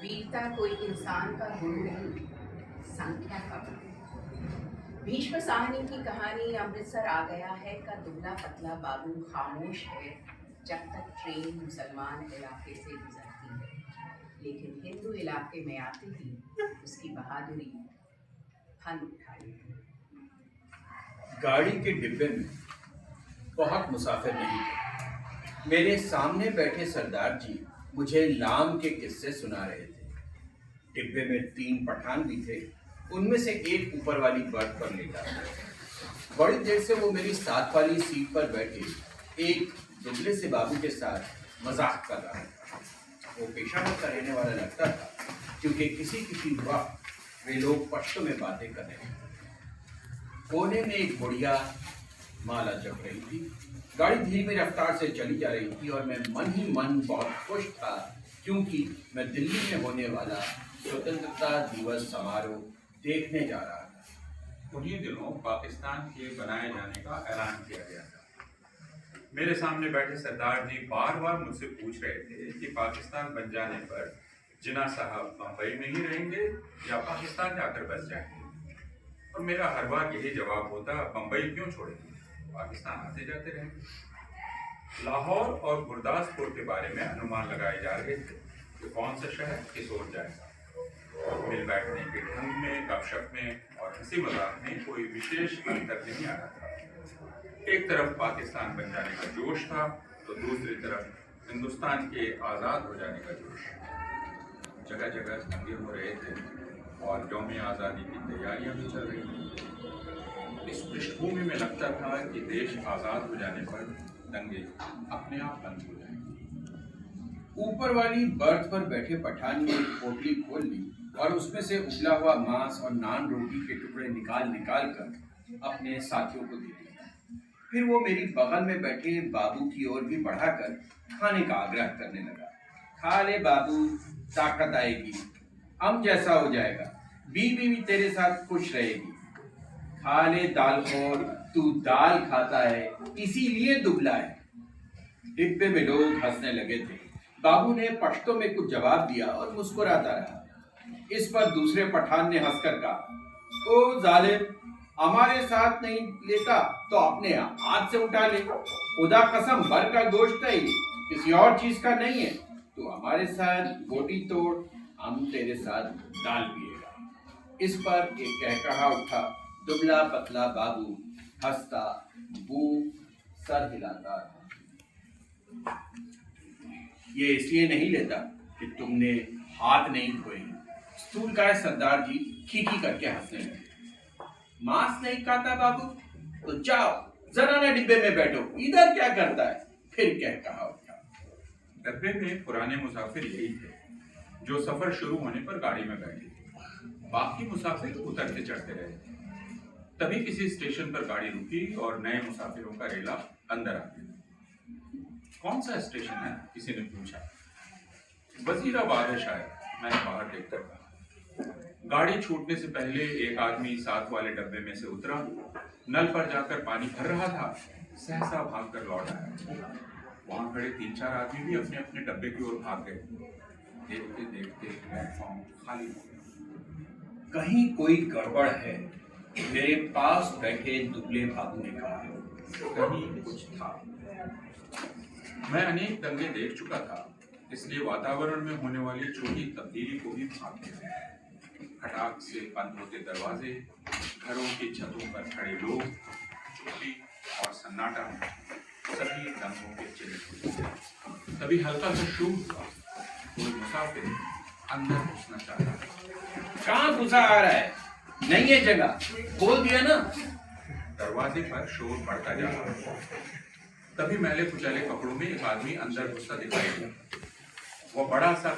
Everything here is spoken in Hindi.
वीरता कोई इंसान का गुण नहीं, संख्या का गुण। भीष्म साहनी की कहानी अमृतसर आ गया है का दुबला पतला बाबू खामोश है जब तक ट्रेन मुसलमान इलाके से गुजरती है, लेकिन हिंदू इलाके में आते ही उसकी बहादुरी फन उठाई। गाड़ी के डिब्बे में बहुत मुसाफिर नहीं थे। मेरे सामने बैठे सरदार जी मुझे लाम के किस्से सुना रहे थे। डिब्बे में 3 पठान भी थे, उनमें से एक ऊपर वाली बर्थ पर लेटा था। बड़ी देर से वो मेरी साथ वाली सीट पर बैठे एक दुबले से बाबू के साथ मजाक कर रहा था। वो पेशावर का रहने वाला लगता था, क्योंकि किसी वक्त वे लोग पश्तो में बातें कर रहे थे। कोने में एक बुढ़िया माला जप रही थी। गाड़ी धीमी रफ्तार से चली जा रही थी और मैं मन ही मन बहुत खुश था, क्योंकि मैं दिल्ली में होने वाला स्वतंत्रता दिवस समारोह देखने जा रहा था। उन्हीं दिनों पाकिस्तान के बनाए जाने का ऐलान किया गया था। मेरे सामने बैठे सरदार जी बार बार मुझसे पूछ रहे थे कि पाकिस्तान बन जाने पर जिन्ना साहब बम्बई में ही रहेंगे या पाकिस्तान जाकर बस जाएंगे। और मेरा हर बार यही जवाब होता, बम्बई क्यों छोड़ेंगे, पाकिस्तान आते जाते रहेंगे। लाहौर और गुरदासपुर के बारे में अनुमान लगाए जा रहे थे कि कौन सा शहर किस ओर जाएगा। मिल बैठने के ढंग में, गपशप में और हंसी मजाक में कोई विशेष अंतर नहीं आ रहा था। एक तरफ पाकिस्तान बन जाने का जोश था, तो दूसरी तरफ हिंदुस्तान के आज़ाद हो जाने का जोश। जगह जगह दंगे हो रहे थे और यौम आज़ादी की तैयारियां भी चल रही थी। इस पृष्ठभूमि में लगता था कि देश आज़ाद हो जाने पर दंगे अपने आप बंद हो जाएंगे। ऊपर वाली बर्थ पर बैठे पठान ने एक पोटली खोल ली और उसमें से उबला हुआ मांस और नान रोटी के टुकड़े निकाल निकाल कर अपने साथियों को दे दिया। फिर वो मेरी बगल में बैठे बाबू की ओर भी बढ़ाकर खाने का आग्रह करने लगा। खा ले बाबू, ताकत आएगी, हम जैसा हो जाएगा, बीवी भी तेरे साथ खुश रहेगी। खा ले दाल खोर, तू दाल खाता है इसीलिए दुबला है। डिब्बे में लोग हंसने लगे थे। बाबू ने पश्तो में कुछ जवाब दिया और मुस्कुराता रहा। इस पर दूसरे पठान ने हंसकर कहा, ओ जालिम, हमारे साथ नहीं लेता तो अपने हाथ से उठा ले। खुदा कसम भर का गोश्त है, किसी और चीज का नहीं है। तो हमारे साथ बोटी तोड़, हम तेरे साथ दाल पिएगा। इस पर एक कहकहा उठा। दुबला पतला बाबू हंसता, मुंह सर हिलाता। ये इसलिए नहीं लेता कि तुमने हाथ नहीं धोए। स्थूल काय सरदार जी खीखी करके हंसने लगे। मांस नहीं खाता बाबू, तो जाओ जनाना डिब्बे में बैठो, इधर क्या करता है। फिर कहकहा उठा। डब्बे में पुराने मुसाफिर यही थे जो सफर शुरू होने पर गाड़ी में बैठे। बाकी मुसाफिर उतरते चढ़ते रहे। तभी किसी स्टेशन पर गाड़ी रुकी और नए मुसाफिरों का रेला अंदर आ गया। कौन सा स्टेशन है, किसी ने पूछा। वजीराबाद है शायद, मैंने बाहर देखकर कहा। गाड़ी छूटने से पहले एक आदमी साथ वाले डब्बे में से उतरा, नल पर जाकर पानी भर रहा था, सहसा भागकर लौट आया। वहां खड़े 3-4 आदमी भी अपने अपने डब्बे की ओर भाग गए। देखते देखते प्लेटफॉर्म खाली हो गया। कहीं कोई गड़बड़ है, मेरे पास बैठे दुबले बाबू ने कहा। कहीं कुछ था। मैं अनेक दंगे देख चुका था, इसलिए वातावरण में होने वाली छोटी तब्दीली को भी भाप गया। खटाक से बंद होते दरवाजे, घरों की छतों पर खड़े लोग, चुप्पी और सन्नाटा, सभी दंगों के चिन्ह। तभी हल्का सा शूर हुआ। कोई मुसाफिर अंदर घुसना चाहता था। कहाँ घुसा आ रहा है, नहीं है जगह, बोल दिया ना। दरवाजे पर शोर बढ़ता जा रहा था। तभी मैले कुचैले कपड़ों में एक आदमी अंदर घुसता दिखाई दिया। वो बड़ा सा